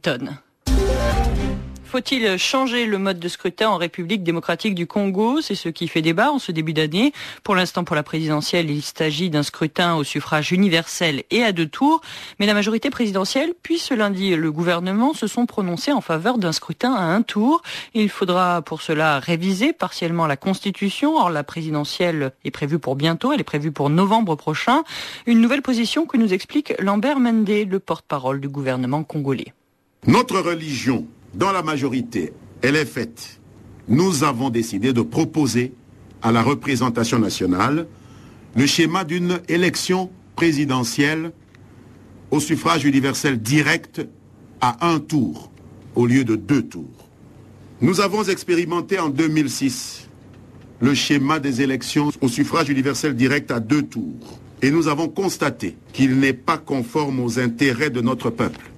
Washington. Faut-il changer le mode de scrutin en République démocratique du Congo? C'est ce qui fait débat en ce début d'année. Pour l'instant, pour la présidentielle, il s'agit d'un scrutin au suffrage universel et à 2 tours. Mais la majorité présidentielle, puis ce lundi, le gouvernement se sont prononcés en faveur d'un scrutin à 1 tour. Il faudra pour cela réviser partiellement la Constitution. Or, la présidentielle est prévue pour bientôt. Elle est prévue pour novembre prochain. Une nouvelle position que nous explique Lambert Mende, le porte-parole du gouvernement congolais. Notre religion, dans la majorité, elle est faite. Nous avons décidé de proposer à la représentation nationale le schéma d'une élection présidentielle au suffrage universel direct à 1 tour au lieu de 2 tours. Nous avons expérimenté en 2006 le schéma des élections au suffrage universel direct à 2 tours et nous avons constaté qu'il n'est pas conforme aux intérêts de notre peuple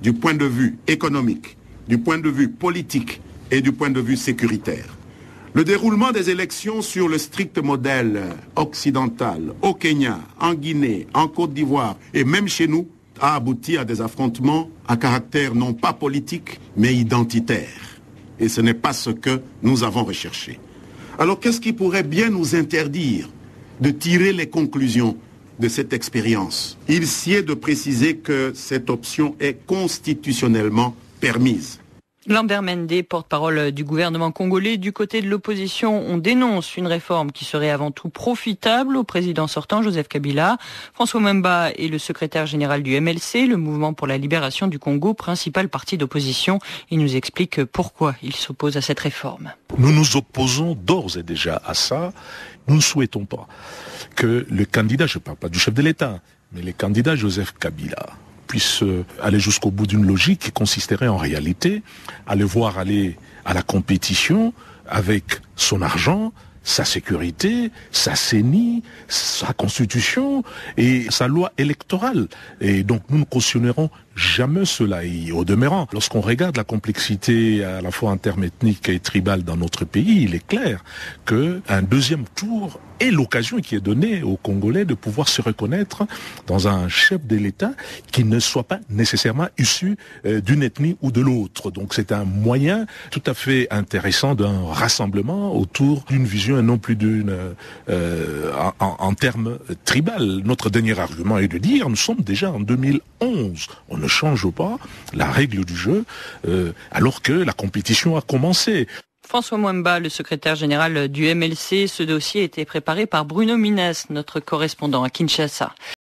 du point de vue économique, du point de vue politique et du point de vue sécuritaire. Le déroulement des élections sur le strict modèle occidental, au Kenya, en Guinée, en Côte d'Ivoire et même chez nous, a abouti à des affrontements à caractère non pas politique, mais identitaire. Et ce n'est pas ce que nous avons recherché. Alors qu'est-ce qui pourrait bien nous interdire de tirer les conclusions de cette expérience? Il sied de préciser que cette option est constitutionnellement permise. Lambert Mende, porte-parole du gouvernement congolais. Du côté de l'opposition, on dénonce une réforme qui serait avant tout profitable au président sortant, Joseph Kabila. François Mwemba est le secrétaire général du MLC, le Mouvement pour la libération du Congo, principal parti d'opposition. Il nous explique pourquoi il s'oppose à cette réforme. Nous nous opposons d'ores et déjà à ça. Nous ne souhaitons pas que le candidat, je ne parle pas du chef de l'État, mais le candidat Joseph Kabila puisse aller jusqu'au bout d'une logique qui consisterait en réalité à le voir aller à la compétition avec son argent, sa sécurité, sa CENI, sa constitution et sa loi électorale. Et donc nous ne cautionnerons jamais cela. Et au demeurant, lorsqu'on regarde la complexité à la fois interethnique et tribale dans notre pays, il est clair qu'un 2e tour est l'occasion qui est donnée aux Congolais de pouvoir se reconnaître dans un chef de l'État qui ne soit pas nécessairement issu d'une ethnie ou de l'autre. Donc c'est un moyen tout à fait intéressant d'un rassemblement autour d'une vision et non plus d'une en termes tribal. Notre dernier argument est de dire nous sommes déjà en 2011. On ne change pas la règle du jeu alors que la compétition a commencé. François Mwemba, le secrétaire général du MLC, ce dossier a été préparé par Bruno Minas, notre correspondant à Kinshasa.